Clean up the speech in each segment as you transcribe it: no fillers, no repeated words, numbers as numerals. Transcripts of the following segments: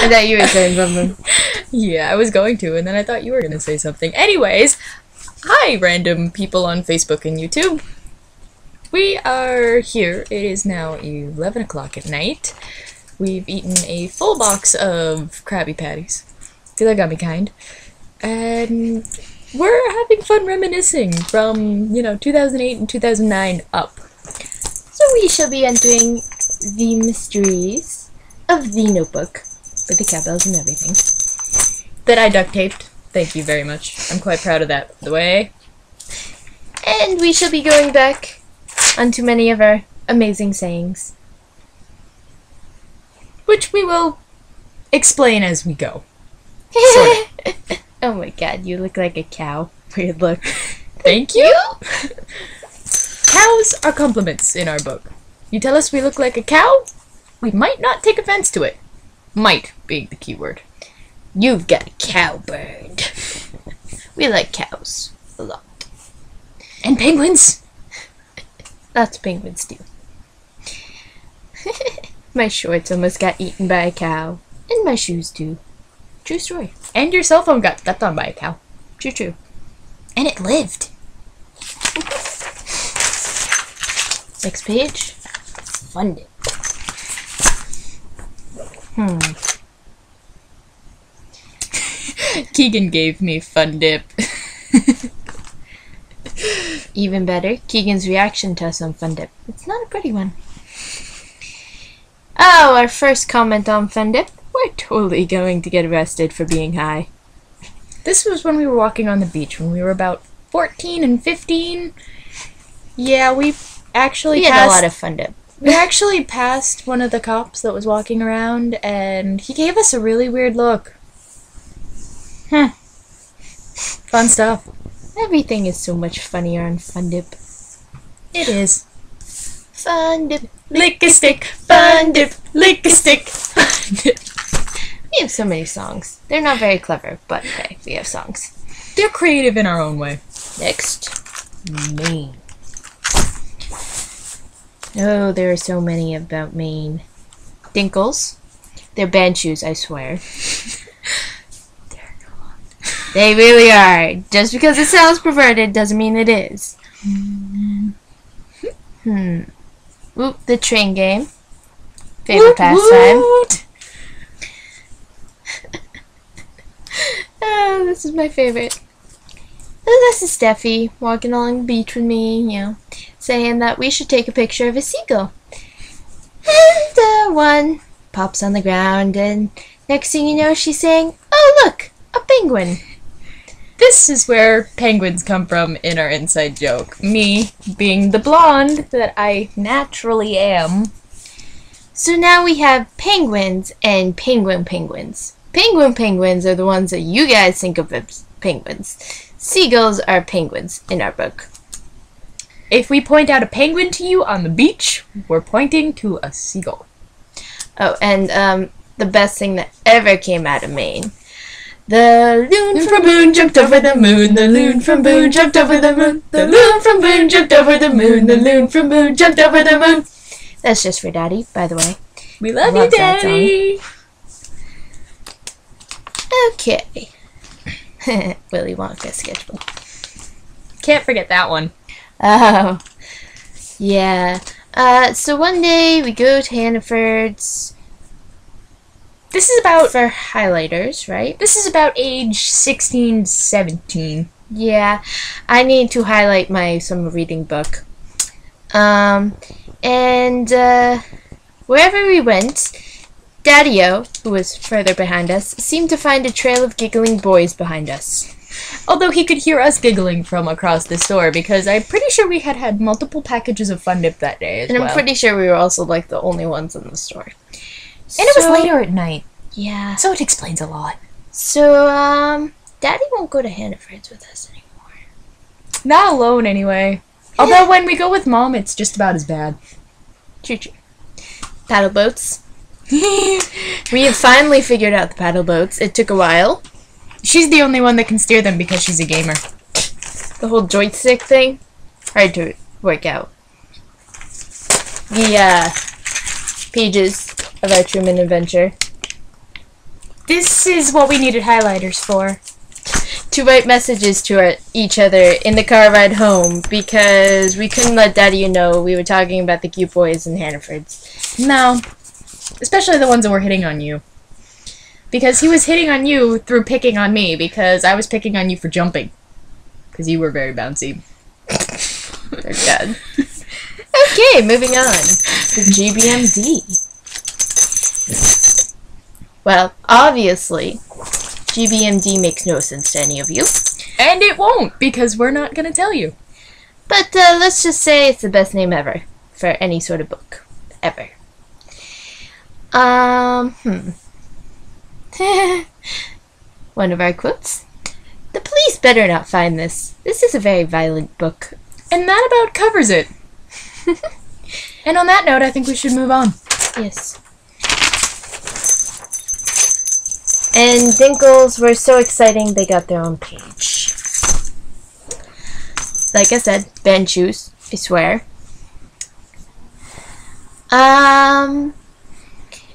I thought you were saying something. Yeah, I was going to, and then I thought you were going to say something. Anyways, hi, random people on Facebook and YouTube. We are here. It is now 11 o'clock at night. We've eaten a full box of Krabby Patties. Feel like I'm kind. And we're having fun reminiscing from, 2008 and 2009 up. So we shall be entering the mysteries of the notebook with the cowbells and everything. That I duct taped. Thank you very much. I'm quite proud of that, by the way. And we shall be going back onto many of our amazing sayings, Which we will explain as we go. Oh my god, you look like a cow. Weird look. Thank you! Cows are compliments in our book. You tell us we look like a cow, we might not take offense to it. Might being the key word. You've got a cow bird. We like cows a lot. And penguins! Lots of penguins too. My shorts almost got eaten by a cow. And my shoes too. True story. And your cell phone got stepped on by a cow. True. And it lived. Next page. Fund it. Keegan gave me Fun Dip. Even better, Keegan's reaction to us on Fun Dip. It's not a pretty one. Oh, our first comment on Fun Dip. We're totally going to get arrested for being high. This was when we were walking on the beach, when we were about 14 and 15. Yeah, we actually had a lot of Fun Dip. We actually passed one of the cops that was walking around, and he gave us a really weird look. Fun stuff. Everything is so much funnier on Fun Dip. It is. Fun Dip. Lick a stick, Fun Dip, lick a stick, Fun Dip. We have so many songs. They're not very clever, but hey, we have songs. They're creative in our own way. Next. Maine. Oh, there are so many about Maine. Dinkles. They're band shoes, I swear. They really are. Just because it sounds perverted doesn't mean it is. Oop, the train game. Favorite pastime. Oh, this is my favorite. Oh, this is Steffi walking along the beach with me, saying that we should take a picture of a seagull. And one pops on the ground, and next thing you know, she's saying, "Oh, look, a penguin." This is where penguins come from in our inside joke. Me being the blonde that I naturally am. So now we have penguins and penguins. Penguins are the ones that you guys think of as penguins. Seagulls are penguins in our book. If we point out a penguin to you on the beach, we're pointing to a seagull. Oh, and the best thing that ever came out of Maine. The loon from Boone jumped over the moon. The loon from Boone jumped over the moon. The loon from Boone jumped over the moon. The loon from Boone jumped over the moon. That's just for Daddy, by the way. We love you, Daddy. Okay. Willy Wonka sketchbook. Can't forget that one. Oh, yeah. So one day we go to Hannaford's. This is about for highlighters, right? This is about age 16, 17. Yeah, I need to highlight my summer reading book. And wherever we went, Daddy-O, who was further behind us, seemed to find a trail of giggling boys behind us. Although he could hear us giggling from across the store, because I'm pretty sure we had multiple packages of Fun Dip that day as well. And I'm pretty sure we were also like the only ones in the store. And it was later at night. Yeah. So it explains a lot. So, Daddy won't go to Hannaford's with us anymore. Not alone, anyway. Although when we go with Mom, it's just about as bad. True. Paddle boats. We have finally figured out the paddle boats. It took a while. She's the only one that can steer them because she's a gamer. The whole joystick thing, hard to work out. The pages of our Truman adventure. This is what we needed highlighters for. To write messages to each other in the car ride home because we couldn't let Daddy know we were talking about the cute boys in Hannaford's. No. Especially the ones that were hitting on you. Because he was hitting on you through picking on me because I was picking on you for jumping. Because you were very bouncy. Very bad. Okay, moving on to GBMD. Well, obviously, GBMD makes no sense to any of you. And it won't, because we're not going to tell you. But let's just say it's the best name ever for any sort of book. Ever. One of our quotes. The police better not find this. This is a very violent book. And that about covers it. And on that note, I think we should move on. Yes. And Dinkles were so exciting they got their own page. Like I said, band shoes, I swear.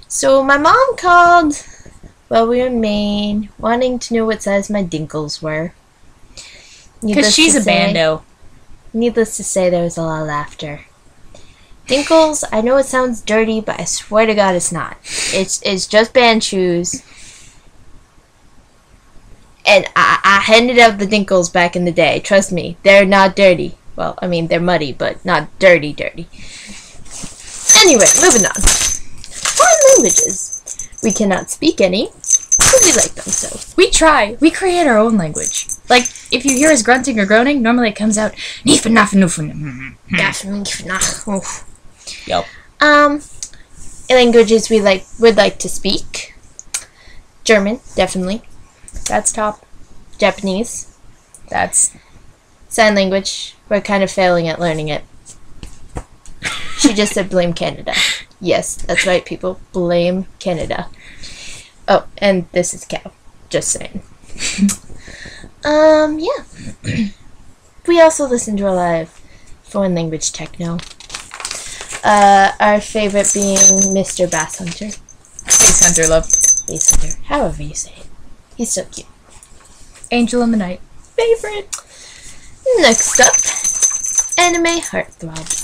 So my mom called while we were in Maine, wanting to know what size my Dinkles were. Because she's a bando. Needless to say, there was a lot of laughter. Dinkles, I know it sounds dirty, but I swear to God it's not. It's just band shoes. And I handed out the Dinkles back in the day. Trust me, they're not dirty. Well, I mean, they're muddy, but not dirty. Anyway, moving on. Foreign languages. We cannot speak any, but we like them so. We try. We create our own language. Like, if you hear us grunting or groaning, normally it comes out Yep. Languages we would like to speak. German, definitely. That's top. Japanese. That's Sign language. We're kind of failing at learning it. She just said blame Canada. Yes, that's right, people. Blame Canada. Oh, and this is cow. Just saying. Yeah. We also listen to a lot of foreign language techno. Our favorite being Mr. Bass Hunter. Bass Hunter, love. Bass Hunter. However you say it. He's so cute. Angel in the Night. Favorite. Next up, anime heartthrobs.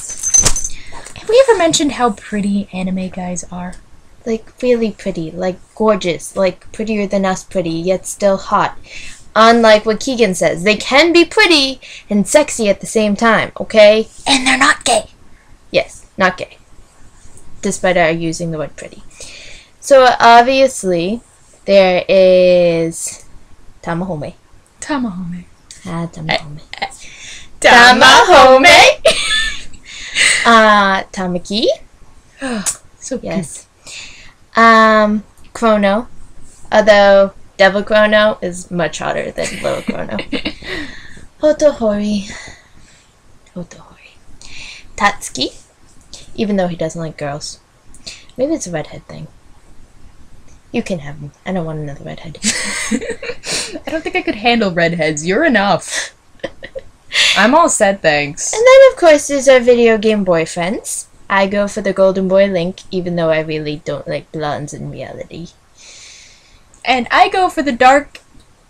Have we ever mentioned how pretty anime guys are? Like, really pretty. Like, gorgeous. Like, prettier than us pretty, yet still hot. Unlike what Keegan says, they can be pretty and sexy at the same time, okay? And they're not gay. Yes, not gay. Despite our using the word pretty. So, obviously, there is Tamahome. Tamahome. Tamahome. Tamahome! Tamaki. So yes. Chrono. Although Devil Chrono is much hotter than Little Chrono. Hotohori. Tatsuki. Even though he doesn't like girls. Maybe it's a redhead thing. You can have him. I don't want another redhead. I don't think I could handle redheads. You're enough. I'm all set, thanks. And then, of course, there's our video game boyfriends. I go for the Golden Boy Link, even though I really don't like blondes in reality. And I go for the dark,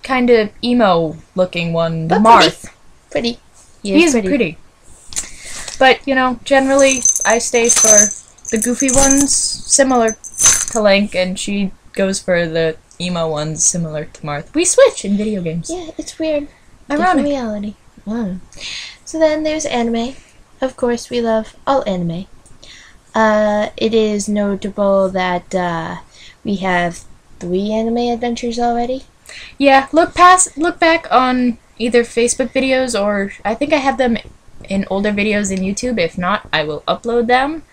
kind of emo-looking one, But Marth. Pretty. He is pretty. But, you know, generally, I stay for the goofy ones, similar to Link, and she goes for the emo ones, similar to Marth. We switch in video games. Yeah, it's weird. Ironic. Different reality. Wow. So then there's anime. Of course, we love all anime. It is notable that we have 3 anime adventures already. Yeah, look back on either Facebook videos or I think I have them in older videos in YouTube. If not, I will upload them.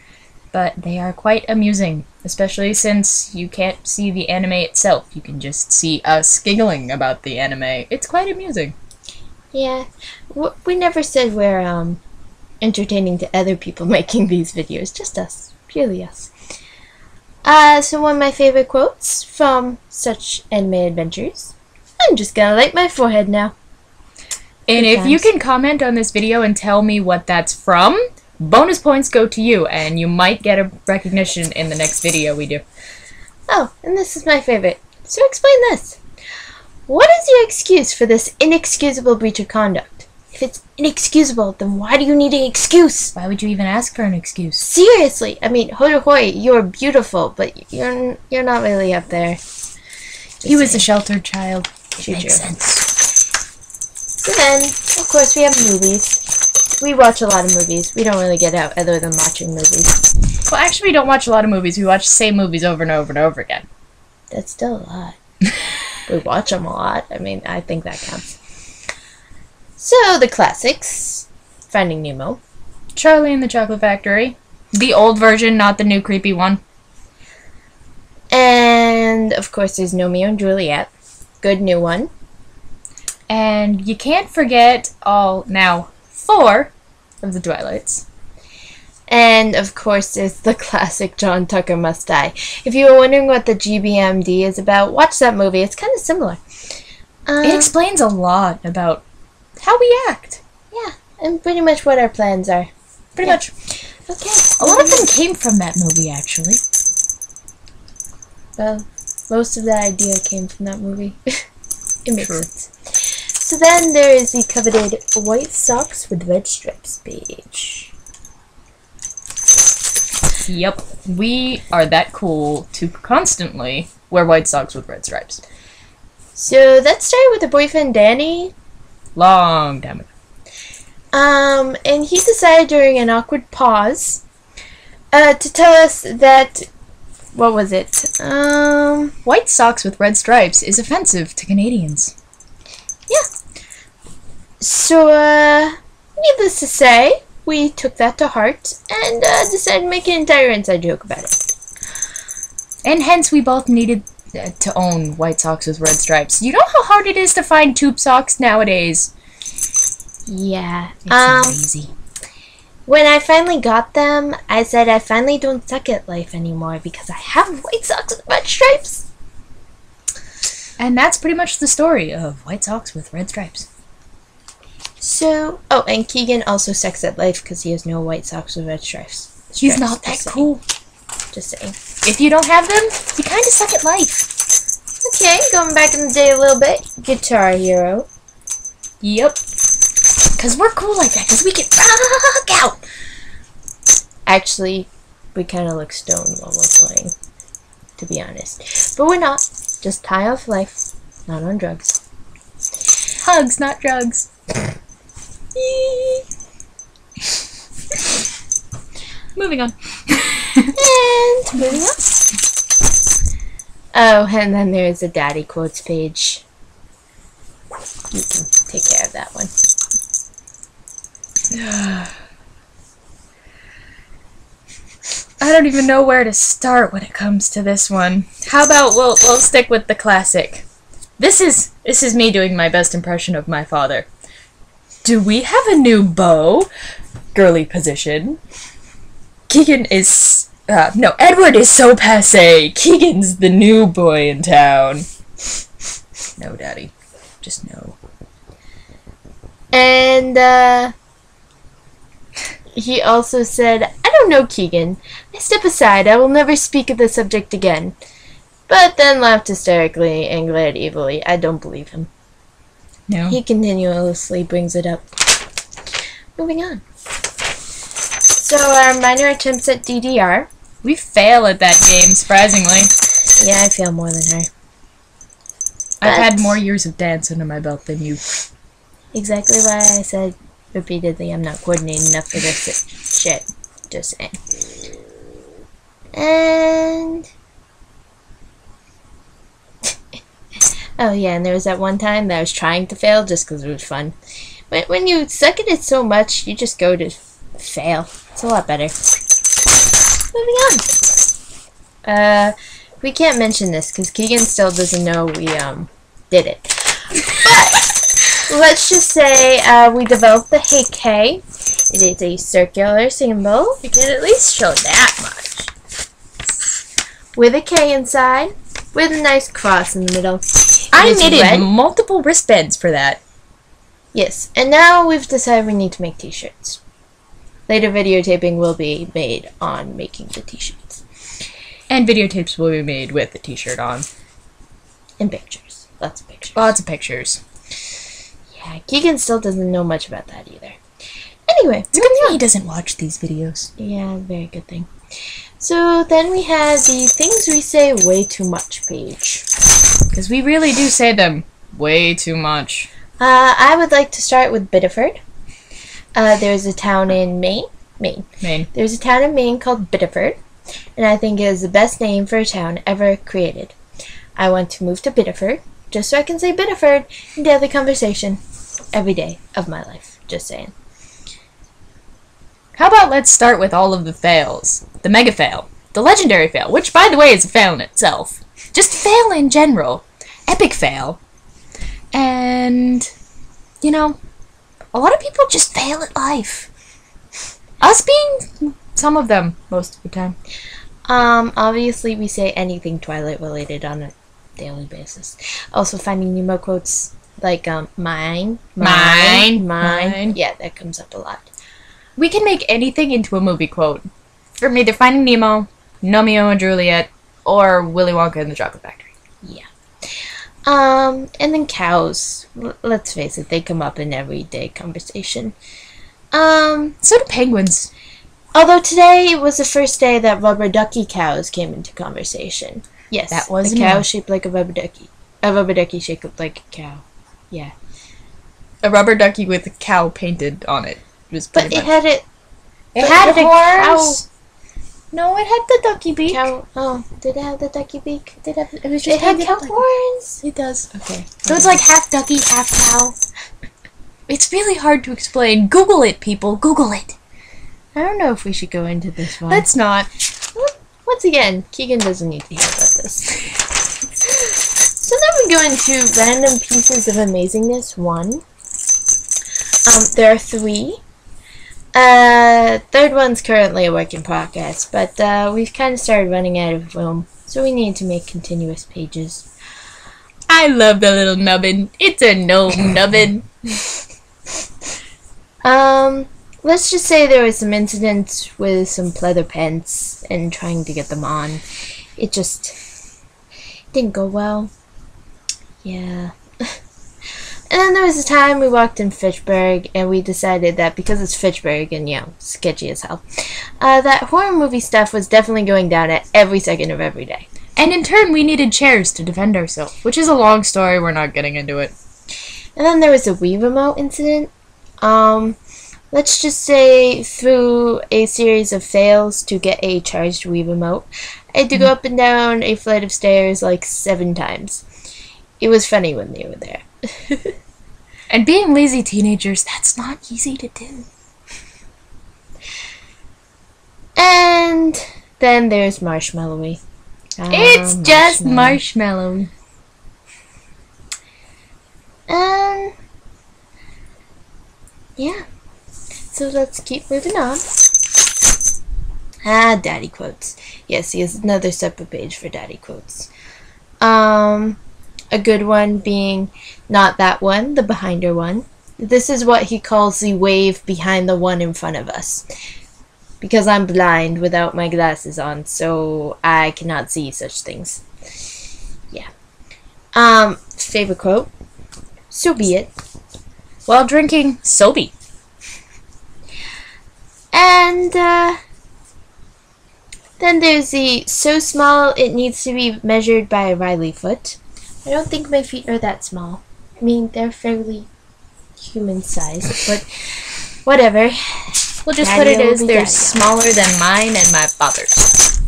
But they are quite amusing, especially since you can't see the anime itself. You can just see us giggling about the anime. It's quite amusing. Yeah, we never said we're entertaining to other people making these videos. Just us. Purely us. So one of my favorite quotes from such anime adventures. I'm just gonna light my forehead now. And if you can comment on this video and tell me what that's from, bonus points go to you, and you might get a recognition in the next video we do. Oh, and this is my favorite. So explain this. What is your excuse for this inexcusable breach of conduct? If it's inexcusable, then why do you need an excuse? Why would you even ask for an excuse? Seriously, I mean, hoy, you're beautiful, but you're not really up there. He was a sheltered child. It Makes sense. So then, of course, we have movies. We watch a lot of movies. We don't really get out other than watching movies. Well, actually, we don't watch a lot of movies. We watch the same movies over and over and over again. That's still a lot. We watch them a lot. I mean, I think that counts. So, the classics. Finding Nemo. Charlie and the Chocolate Factory. The old version, not the new creepy one. And, of course, there's Romeo and Juliet. Good new one. And you can't forget all, now, 4 of the Twilights. And, of course, there's the classic John Tucker Must Die. If you were wondering what the GBMD is about, watch that movie. It's kind of similar. It explains a lot about how we act. Yeah, and pretty much what our plans are. Pretty much. Okay. A lot of them came from that movie, actually. Well, most of the idea came from that movie. It makes True. sense. So then there is the coveted white socks with red stripes page. Yep. We are that cool to constantly wear white socks with red stripes. So that started with her boyfriend Danny. Long time ago. And he decided during an awkward pause to tell us that, what was it? White socks with red stripes is offensive to Canadians. Yeah. So, needless to say, we took that to heart and decided to make an entire inside joke about it. And hence we both needed to own white socks with red stripes. You know how hard it is to find tube socks nowadays? Yeah. It's not easy. When I finally got them, I said I finally don't suck at life anymore because I have white socks with red stripes. And that's pretty much the story of white socks with red stripes. So, oh, and Keegan also sucks at life because he has no white socks with red stripes. He's not that cool. Just saying. If you don't have them, you kind of suck at life. Okay, going back in the day a little bit. Guitar Hero. Yep. Because we're cool like that, because we can rock out. Actually, we kind of look stoned while we're playing, to be honest. But we're not. Just high off life, not on drugs. Hugs, not drugs. Moving on. And moving on. Oh, and then there's a daddy quotes page. You can take care of that one. I don't even know where to start when it comes to this one. How about we'll stick with the classic. This is me doing my best impression of my father. Do we have a new beau? Girly position. Keegan is no, Edward is so passé. Keegan's the new boy in town. No, Daddy. Just no. And he also said, I don't know, Keegan. I step aside. I will never speak of the subject again. But then laughed hysterically and glared evilly. I don't believe him. No. He continuously brings it up. Moving on. So our minor attempts at DDR. We fail at that game, surprisingly. Yeah, I fail more than her. I've had But- more years of dance under my belt than you. Exactly why I said repeatedly I'm not coordinated enough for this shit. Just saying. And... oh yeah, and there was that one time that I was trying to fail just because it was fun. When you suck at it so much, you just go to fail. It's a lot better. Moving on. We can't mention this because Keegan still doesn't know we did it. But let's just say we developed the Hey K. It is a circular symbol. You can at least show that much. With a K inside, with a nice cross in the middle. I It is knitted red. multiple wristbands for that. Yes, and now we've decided we need to make t-shirts. Later videotaping will be made on making the t-shirts. And videotapes will be made with the t-shirt on. And pictures. Lots of pictures. Lots of pictures. Yeah, Keegan still doesn't know much about that either. Anyway, It's a good thing he doesn't watch these videos. yeah, very good thing. So then we have the things we say way too much page. Because we really do say them way too much. I would like to start with Biddeford. There's a town in Maine. There's a town in Maine called Biddeford, and I think it is the best name for a town ever created. I want to move to Biddeford, just so I can say Biddeford in daily conversation every day of my life. Just saying. How about let's start with all of the fails. The mega fail. The legendary fail, which by the way is a fail in itself. Just fail in general. Epic fail. And, you know, a lot of people just fail at life. Us being some of them most of the time. Obviously we say anything Twilight related on a daily basis. Also finding Nemo quotes like mine. Yeah, that comes up a lot. We can make anything into a movie quote. From either Finding Nemo, Romeo and Juliet, or Willy Wonka and the Chocolate Factory. Yeah. And then cows. Let's face it, they come up in everyday conversation. So do penguins. Although today was the first day that rubber ducky cows came into conversation. Yes, that was a cow shaped like a rubber ducky. A rubber ducky shaped like a cow. Yeah. A rubber ducky with a cow painted on it. But it had it. It had horns. No, it had the ducky beak. Cow. Oh, did it have the ducky beak? It was just it had cow horns. It does. Okay. So it's like half ducky, half cow. It's really hard to explain. Google it, people. Google it. I don't know if we should go into this one. Let's not. Once again, Keegan doesn't need to hear about this. So then we go into random pieces of amazingness 1. There are 3. Third one's currently a work in progress, but we've kind of started running out of room, so we need to make continuous pages. I love the little nubbin. It's a gnome nubbin. Let's just say there was some incidents with some pleather pens and trying to get them on. It just didn't go well. Yeah. And then there was a time we walked in Fitchburg, and we decided that because it's Fitchburg and, you know, sketchy as hell, that horror movie stuff was definitely going down at every second of every day. And in turn, we needed chairs to defend ourselves, which is a long story. We're not getting into it. And then there was a Wii remote incident. Let's just say through a series of fails to get a charged Wii remote, I had to go up and down a flight of stairs like 7 times. It was funny when they were there. And being lazy teenagers, that's not easy to do. And then there's Marshmallowy. It's just Marshmallow. Yeah. So let's keep moving on. Daddy quotes. Yes, he has another separate page for daddy quotes. A good one being not that one, the behinder one. This is what he calls the wave behind the one in front of us. Because I'm blind without my glasses on, so I cannot see such things. Yeah. Favorite quote. So be it. While drinking, so be. And, then there's the so small it needs to be measured by a Rilee foot. I don't think my feet are that small. I mean, they're fairly human-sized, but whatever. We'll just put it as they're smaller than mine and my father's.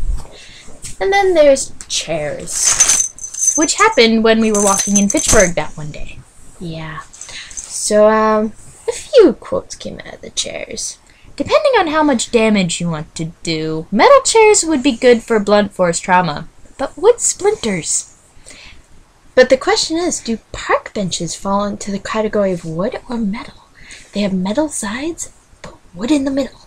And then there's chairs. Which happened when we were walking in Fitchburg that one day. Yeah. So, a few quotes came out of the chairs. Depending on how much damage you want to do, metal chairs would be good for blunt force trauma. But wood splinters. But the question is, do park benches fall into the category of wood or metal? They have metal sides, but wood in the middle.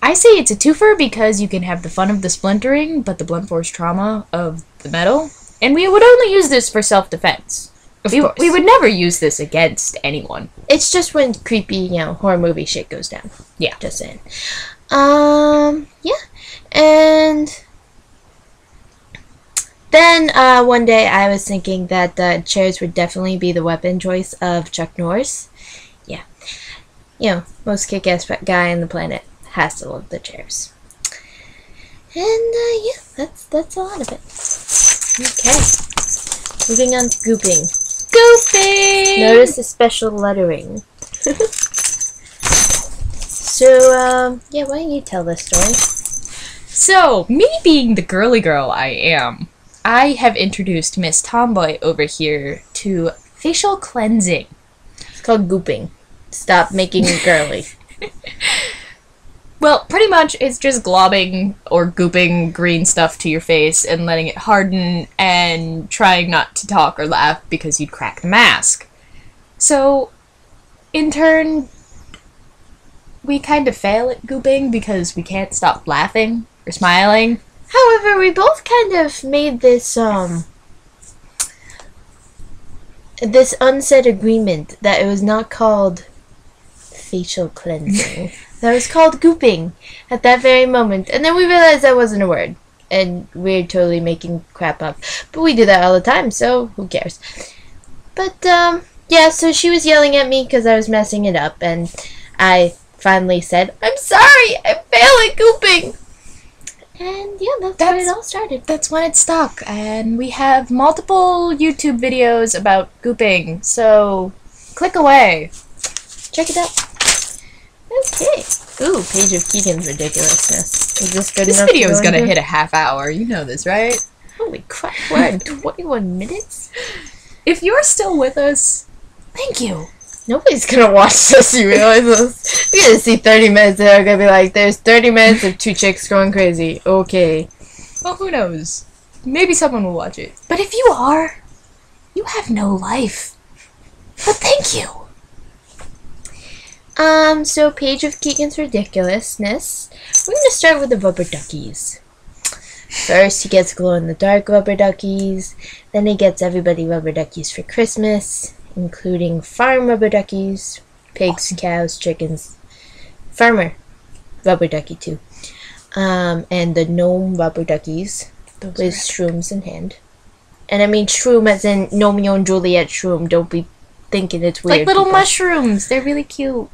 I say it's a twofer because you can have the fun of the splintering, but the blunt force trauma of the metal. And we would only use this for self-defense. Of course. We would never use this against anyone. It's just when creepy, horror movie shit goes down. Yeah. Just saying. Yeah. And Then one day I was thinking that the chairs would definitely be the weapon choice of Chuck Norris. Yeah. You know, most kick-ass guy on the planet has to love the chairs. And yeah, that's a lot of it. Okay. Moving on to gooping. Gooping! Notice the special lettering. So, yeah, why don't you tell this story? So, me being the girly girl I am, I have introduced Miss Tomboy over here to facial cleansing. It's called gooping. Stop making it girly. Well, pretty much it's just globbing or gooping green stuff to your face and letting it harden and trying not to talk or laugh because you'd crack the mask. So, in turn, we kind of fail at gooping because we can't stop laughing or smiling. However, we both kind of made this this unsaid agreement that it was not called facial cleansing. That was called gooping at that very moment. And then we realized that wasn't a word. And we're totally making crap up. But we do that all the time, so who cares? But, yeah, so she was yelling at me because I was messing it up. And I finally said, I'm sorry, I fail at gooping. And yeah, that's where it all started. That's when it stuck. And we have multiple YouTube videos about gooping. So, click away. Check it out. Okay. Ooh, page of Keegan's ridiculousness. Is this good This enough? video is gonna hit a half hour. You know this, right? Holy crap, we're at 21 minutes? If you're still with us, thank you. Nobody's gonna watch this, you realize this? You're gonna see 30 minutes and they're gonna be like, there's 30 minutes of two chicks going crazy. Okay. Well, who knows? Maybe someone will watch it. But if you are, you have no life. But thank you. So page of Keegan's ridiculousness. We're gonna start with the rubber duckies. First, he gets glow-in-the-dark rubber duckies. Then he gets everybody rubber duckies for Christmas, including farm rubber duckies, pigs, cows, chickens, farmer rubber ducky too, and the gnome rubber duckies with shrooms in hand. And I mean shroom as in Romeo and Juliet shroom. Don't be thinking it's weird. Like little people. mushrooms. They're really cute.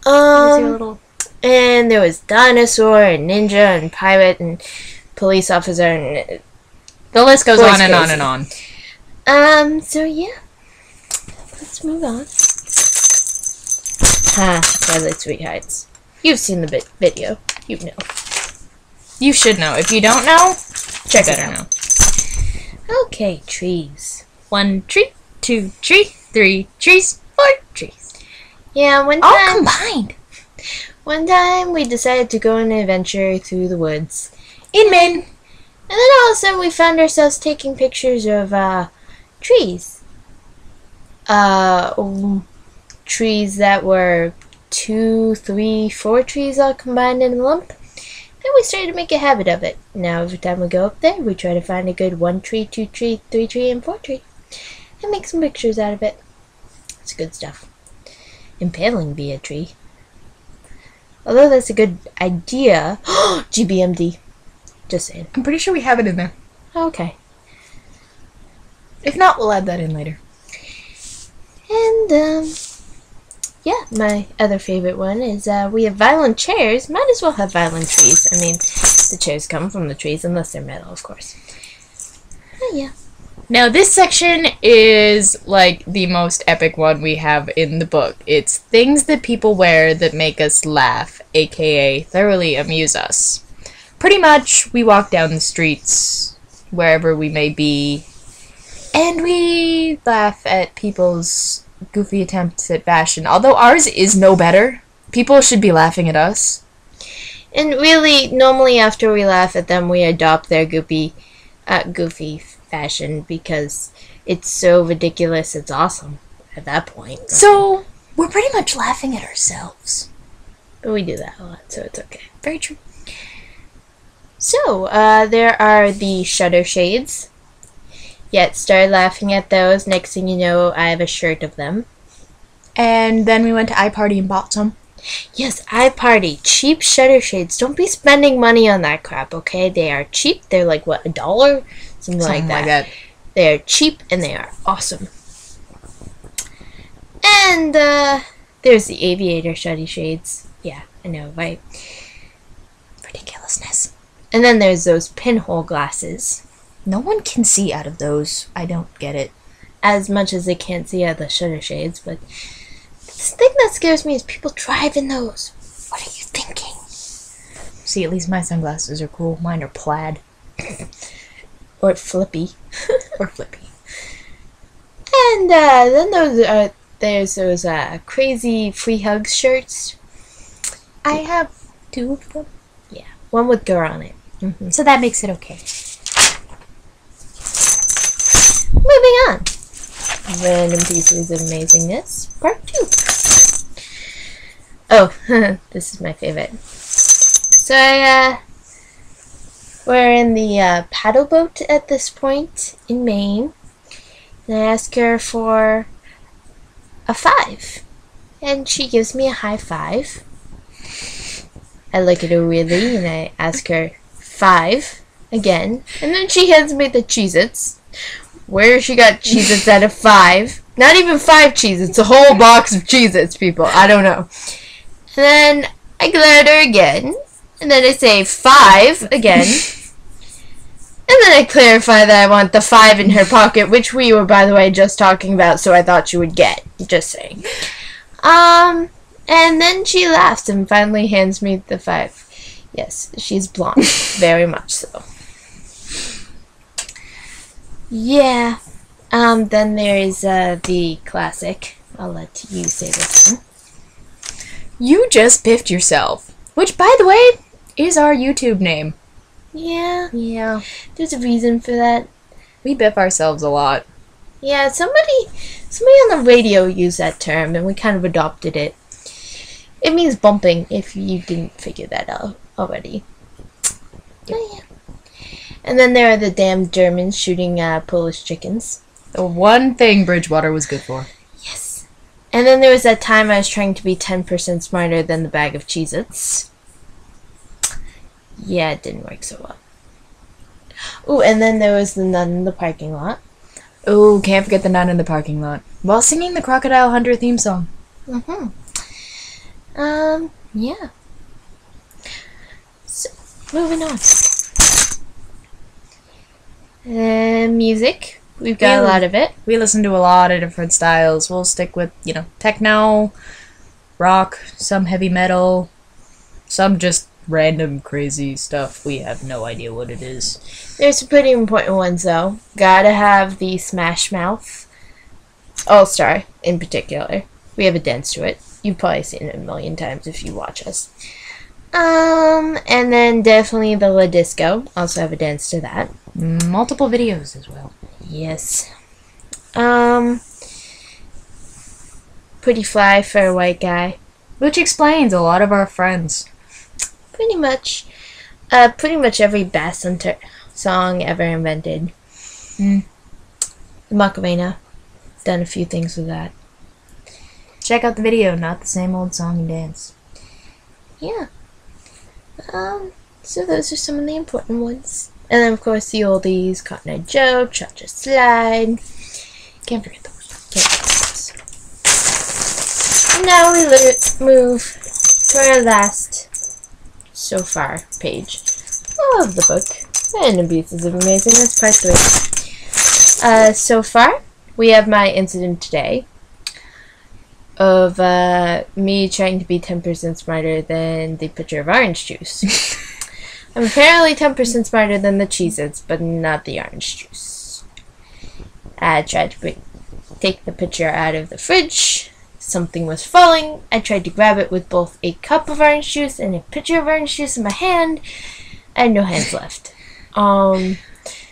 And there was dinosaur and ninja and pirate and police officer and the list goes on and on and on. So yeah. Let's move on. Twilight Sweethearts. You've seen the video. You know. You should know. If you don't know, Check it better out. know. Okay, trees. 1 tree, 2 tree, 3 trees, 4 trees. Yeah, one All time. combined. One time we decided to go on an adventure through the woods. In Maine. And then all of a sudden we found ourselves taking pictures of trees. Trees that were 2, 3, 4 trees all combined in a lump. Then we started to make a habit of it. Now every time we go up there, we try to find a good 1 tree, 2 tree, 3 tree, and 4 tree. And make some pictures out of it. It's good stuff. Impaling be a tree. Although that's a good idea. GBMD. Just saying. I'm pretty sure we have it in there. Okay. If not, we'll add that in later. And, yeah, my other favorite one is, we have violent chairs. Might as well have violent trees. I mean, the chairs come from the trees, unless they're metal, of course. Oh, yeah. Now, this section is, like, the most epic one we have in the book. It's things that people wear that make us laugh, aka thoroughly amuse us. Pretty much, we walk down the streets, wherever we may be, and we laugh at people's goofy attempts at fashion. Although ours is no better. People should be laughing at us. And really, normally after we laugh at them, we adopt their goofy fashion because it's so ridiculous, it's awesome at that point. So, we're pretty much laughing at ourselves. But we do that a lot, so it's okay. Very true. So, there are the shutter shades. Yet, started laughing at those. Next thing you know, I have a shirt of them. And then we went to iParty and bought some. Yes, iParty. Cheap shutter shades. Don't be spending money on that crap, okay? They are cheap. They're like, what, $1? Something like that. They are cheap and they are awesome. And there's the aviator shutty shades. Yeah, I know, right? Ridiculousness. And then there's those pinhole glasses. No one can see out of those. I don't get it. As much as they can't see out of the shutter shades, but the thing that scares me is people drive in those. What are you thinking? See, at least my sunglasses are cool. Mine are plaid. Or flippy. Or flippy. And then there's those crazy free hugs shirts. I have 2 of them. Yeah, one with girl on it. Mm-hmm. So that makes it okay. Moving on. Random pieces of amazingness, part 2. Oh, this is my favorite. So we're in the paddle boat at this point in Maine, and I ask her for a 5, and she gives me a high 5. I look at her weirdly, and I ask her 5 again, and then she hands me the Cheez-Its. Where she got Cheez-Its at a 5? Not even 5 Cheez-Its, a whole box of Cheez-Its, people. I don't know. And then I glare at her again, and then I say 5 again. And then I clarify that I want the 5 in her pocket, which we were, by the way, just talking about, so I thought she would get. Just saying. And then she laughs and finally hands me the 5. Yes, she's blonde. Very much so. Yeah. Then there is the classic. I'll let you say this one. You just piffed yourself. Which, by the way, is our YouTube name. Yeah. Yeah. There's a reason for that. We biff ourselves a lot. Yeah, somebody on the radio used that term, and we kind of adopted it. It means bumping, if you didn't figure that out already. Yep. Oh, yeah. And then there are the damn Germans shooting Polish chickens. The one thing Bridgewater was good for. Yes. And then there was that time I was trying to be 10% smarter than the bag of Cheez-Its. Yeah, it didn't work so well. Ooh, and then there was the nun in the parking lot. Oh, can't forget the nun in the parking lot. While singing the Crocodile Hunter theme song. Mm-hmm. Yeah. So, moving on. Music. We've got a lot of it. We listen to a lot of different styles. We'll stick with, techno, rock, some heavy metal, some just random crazy stuff. We have no idea what it is. There's some pretty important ones, though. Gotta have the Smash Mouth All-Star, in particular. We have a dance to it. You've probably seen it a million times if you watch us. And then definitely the La Disco. Also have a dance to that. Multiple videos as well. Yes. Pretty Fly for a White Guy. Which explains a lot of our friends. Pretty much every Bass Hunter song ever invented. The Macarena. Done a few things with that. Check out the video, not the same old song and dance. Yeah. So those are some of the important ones. And then, of course, the oldies, Cotton Eye Joe, Cha-Cha Slide. Can't forget those. And now we move to our last, so far, page of the book. Random Pieces of Amazingness, part 3. So far, we have my incident today of me trying to be 10% smarter than the pitcher of orange juice. I'm apparently 10% smarter than the Cheez-Its, but not the orange juice. I tried to take the pitcher out of the fridge. Something was falling. I tried to grab it with both a cup of orange juice and a pitcher of orange juice in my hand. I had no hands left.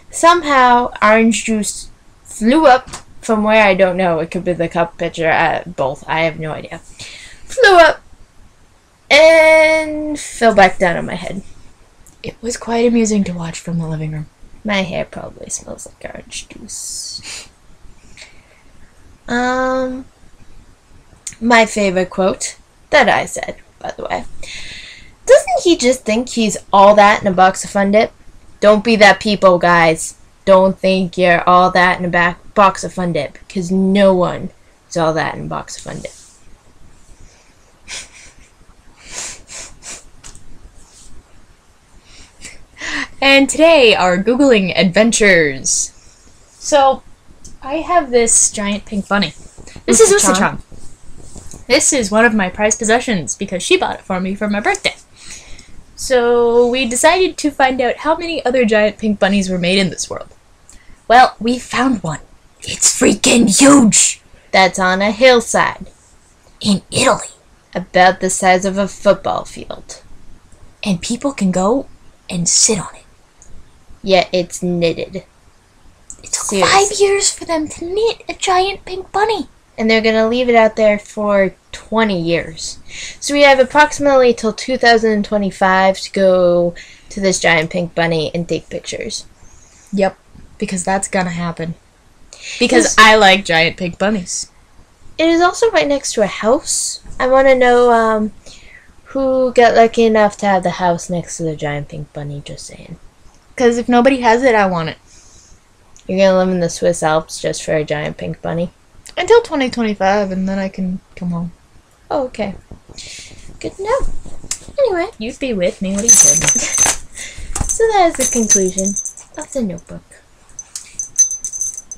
Somehow, orange juice flew up from where I don't know. It could be the cup, pitcher, both. I have no idea. Flew up and fell back down on my head. It was quite amusing to watch from the living room. My hair probably smells like orange juice. My favorite quote that I said, by the way. Doesn't he just think he's all that in a box of Fun Dip? Don't be that people, guys. don't think you're all that in a box of Fun Dip, because no one is all that in a box of Fun Dip. And today, our Googling adventures. So, I have this giant pink bunny. This is Usa-chan. This is one of my prized possessions because she bought it for me for my birthday. So, we decided to find out how many other giant pink bunnies were made in this world. Well, we found one. It's freaking huge! That's on a hillside. In Italy. About the size of a football field. And people can go and sit on it. Yet it's knitted. It took 5 years for them to knit a giant pink bunny. And they're going to leave it out there for 20 years. So we have approximately till 2025 to go to this giant pink bunny and take pictures. Yep, because that's going to happen. Because I like giant pink bunnies. It is also right next to a house. I want to know who got lucky enough to have the house next to the giant pink bunny, just saying. Because if nobody has it, I want it. You're going to live in the Swiss Alps just for a giant pink bunny? Until 2025, and then I can come home. Oh, okay. Good to know. Anyway. You'd be with me, what do you say? So that is the conclusion of the notebook.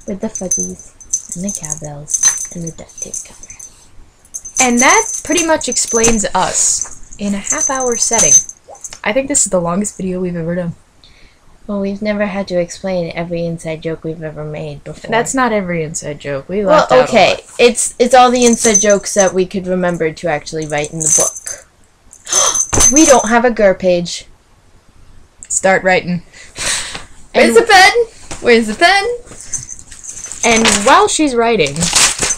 With the fuzzies, and the cowbells, and the duct tape cover. And that pretty much explains us in a half-hour setting. I think this is the longest video we've ever done. Well, we've never had to explain every inside joke we've ever made before. That's not every inside joke. We left out okay. a lot. It's all the inside jokes that we could remember to actually write in the book. We don't have a GUR page. Start writing. Where's the pen? Where's the pen? And while she's writing,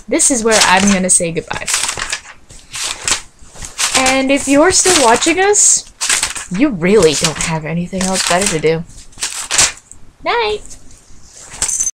this is where I'm going to say goodbye. And if you're still watching us, you really don't have anything else better to do. Night!